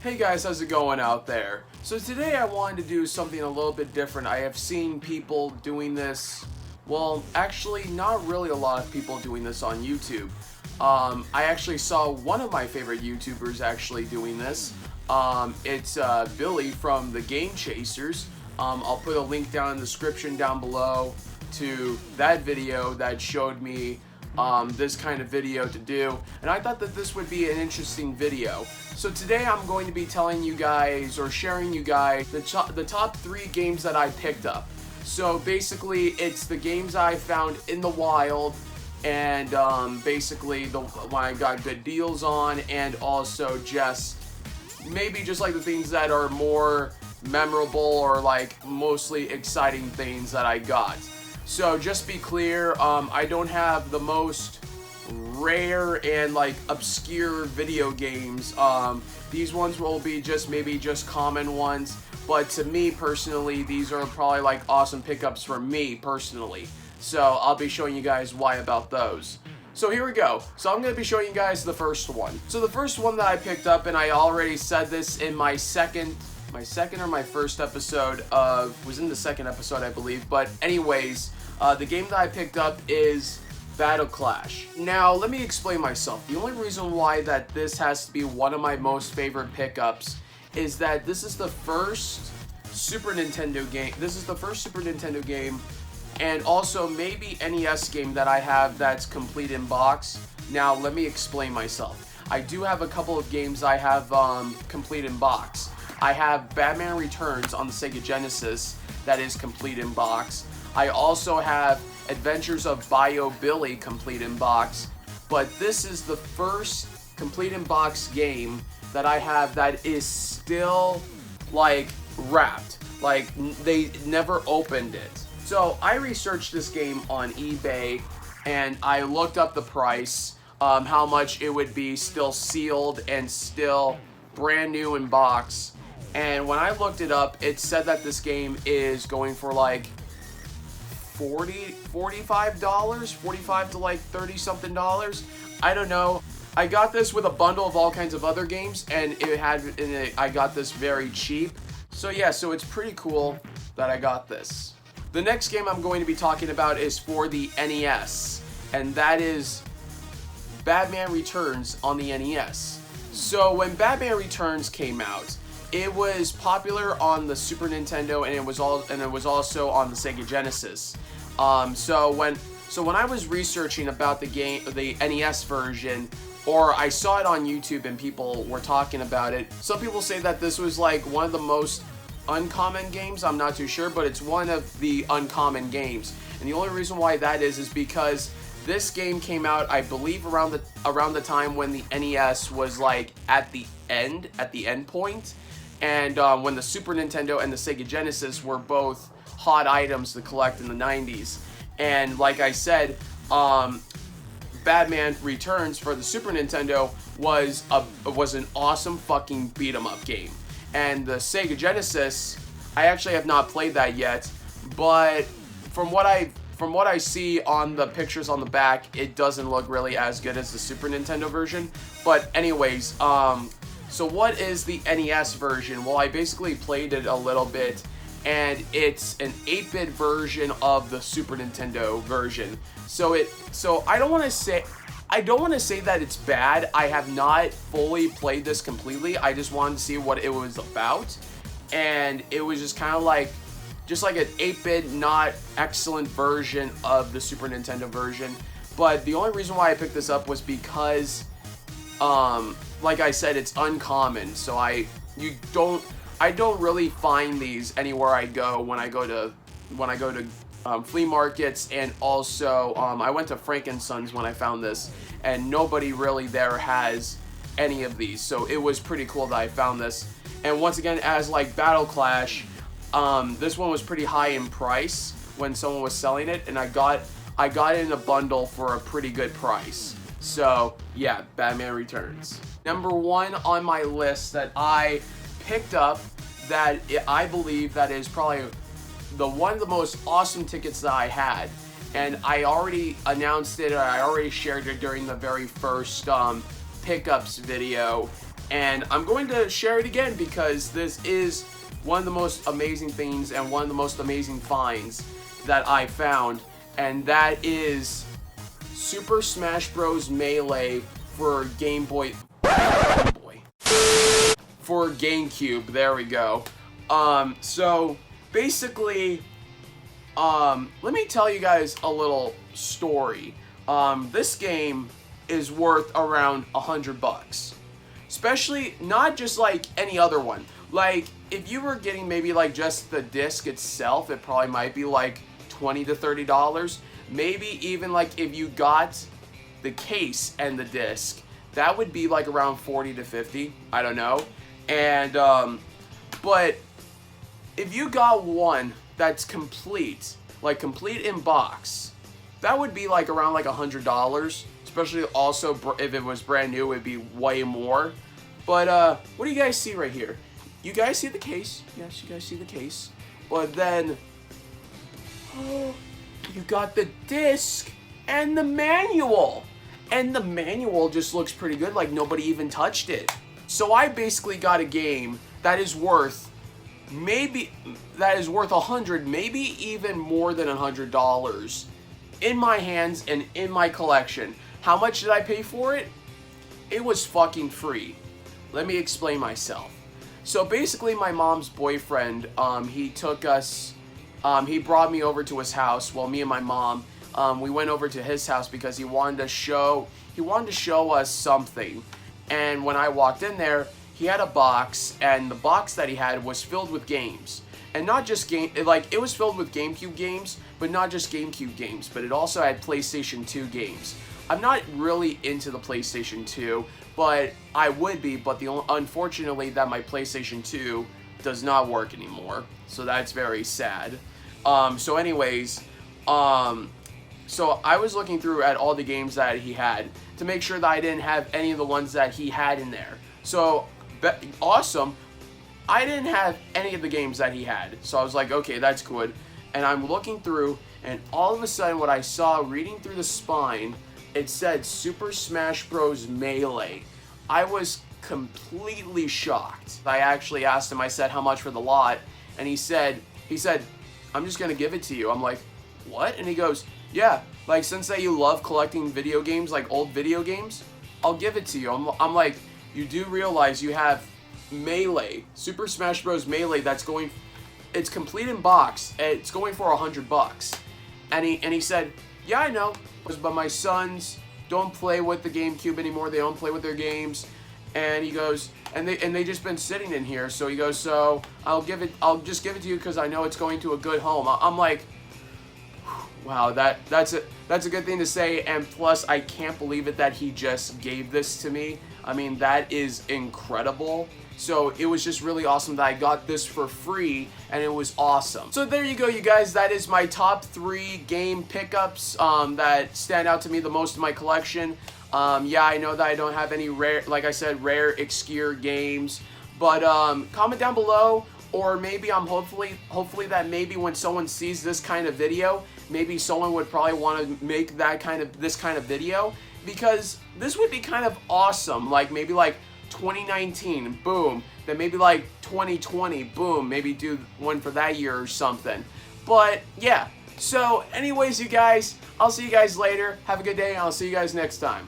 Hey guys, how's it going out there? So today I wanted to do something a little bit different. I have seen people doing this, well, actually not really a lot of people doing this on YouTube. I actually saw one of my favorite YouTubers actually doing this. It's Billy from the Game Chasers. I'll put a link down in the description down below to that video that showed me this kind of video to do, and I thought that this would be an interesting video. So today I'm going to be telling you guys, or sharing you guys, the top 3 games that I picked up. So basically it's the games I found in the wild, and basically when I got good deals on, and also just maybe just like the things that are more memorable or like mostly exciting things that I got. So just be clear, I don't have the most rare and like obscure video games. These ones will be maybe just common ones, but to me personally, these are probably like awesome pickups for me personally. So I'll be showing you guys why about those. So here we go. So I'm going to be showing you guys the first one. So the first one that I picked up, and I already said this in my second or my first episode was in the second episode I believe, but anyways, the game that I picked up is Battle Clash. Now, let me explain myself. The only reason why that this has to be one of my most favorite pickups is that this is the first Super Nintendo game. This is the first Super Nintendo game, and also maybe NES game that I have that's complete in box. Now, let me explain myself. I do have a couple of games I have complete in box. I have Batman Returns on the Sega Genesis that is complete in box. I also have Adventures of Bio Billy complete in box, but this is the first complete in box game that I have that is still like wrapped, like they never opened it. So I researched this game on eBay and I looked up the price, how much it would be still sealed and still brand new in box. And when I looked it up, it said that this game is going for like $45, 45 to like 30 something dollars. I don't know. I got this with a bundle of all kinds of other games, and I got this very cheap. So yeah, so it's pretty cool that I got this. The next game I'm going to be talking about is for the NES, and that is Batman Returns on the NES. So when Batman Returns came out, it was popular on the Super Nintendo, and it was also on the Sega Genesis. So when I was researching about the game, the NES version, or I saw it on YouTube and people were talking about it, some people say that this was like one of the most uncommon games. I'm not too sure, but it's one of the uncommon games. And the only reason why that is because this game came out, I believe, around the time when the NES was like at the end point. And when the Super Nintendo and the Sega Genesis were both hot items to collect in the 90s. And like I said, Batman Returns for the Super Nintendo was an awesome fucking beat 'em up game. And the Sega Genesis, I actually have not played that yet, but from what I see on the pictures on the back, it doesn't look really as good as the Super Nintendo version. But anyways, so what is the NES version? Well, I basically played it a little bit, and it's an 8-bit version of the Super Nintendo version. So I don't want to say that it's bad. I have not fully played this completely. I just wanted to see what it was about, and it was just kind of like an 8-bit, not excellent version of the Super Nintendo version. But the only reason why I picked this up was because like I said, it's uncommon, so I don't really find these anywhere I go when I go to flea markets, and also I went to Frank & Sons when I found this, and nobody really there has any of these, so it was pretty cool that I found this. And once again, as like Battle Clash, this one was pretty high in price when someone was selling it, and I got it in a bundle for a pretty good price. So yeah, Batman Returns. Number 1 on my list that I picked up, that I believe that is probably one of the most awesome tickets that I had, and I already announced it, or I already shared it during the very first pickups video, And I'm going to share it again because this is one of the most amazing things and one of the most amazing finds that I found, and that is Super Smash Bros. Melee for Game Boy. For GameCube, there we go. So basically, let me tell you guys a little story. This game is worth around $100. Especially, not just like any other one. Like, if you were getting maybe like just the disc itself, it probably might be like $20 to $30. Maybe even like if you got the case and the disc, that would be like around $40 to $50. I don't know. And, but if you got one that's complete, like complete in box, that would be like around like $100. Especially also if it was brand new, it'd be way more. But what do you guys see right here? You guys see the case? Yes, you guys see the case. But then, oh, you got the disc and the manual. And the manual just looks pretty good, like nobody even touched it. So I basically got a game that is worth $100, maybe even more than $100 in my hands and in my collection. How much did I pay for it? It was fucking free. Let me explain myself. So basically my mom's boyfriend, he took us, he brought me over to his house. Well, me and my mom, we went over to his house because he wanted to show us something. And when I walked in there, he had a box, and the box that he had was filled with games. And not just it was filled with GameCube games, but not just GameCube games, but it also had PlayStation 2 games. I'm not really into the PlayStation 2, but I would be, but unfortunately that my PlayStation 2 does not work anymore. So that's very sad. So anyways, so I was looking through at all the games that he had to make sure that I didn't have any of the ones that he had in there. So, awesome. I didn't have any of the games that he had. So I was like, okay, that's good. And I'm looking through, and all of a sudden what I saw reading through the spine, it said Super Smash Bros. Melee. I was completely shocked. I actually asked him, I said, how much for the lot? And he said, I'm just gonna give it to you. I'm like, what? And he goes, yeah, like since that you love collecting video games, like old video games, I'll give it to you. I'm like, you do realize you have Melee, Super Smash Bros. Melee it's complete in box, it's going for $100. And he said, yeah, I know, but my sons don't play with the GameCube anymore. They don't play with their games. And he goes, and they just been sitting in here. So he goes, so I'll just give it to you because I know it's going to a good home. I'm like, wow, that's a good thing to say. And plus, I can't believe it that he just gave this to me. I mean, that is incredible. So it was just really awesome that I got this for free, and it was awesome. So there you go, you guys. That is my top 3 game pickups that stand out to me the most in my collection. Yeah, I know that I don't have any rare, like I said, rare, obscure games. But comment down below, or maybe I'm hopefully that maybe when someone sees this kind of video, maybe someone would probably want to make this kind of video, because this would be kind of awesome. Like maybe like 2019, boom. Then maybe like 2020, boom. Maybe do one for that year or something. But yeah. So anyways, you guys, I'll see you guys later. Have a good day, and I'll see you guys next time.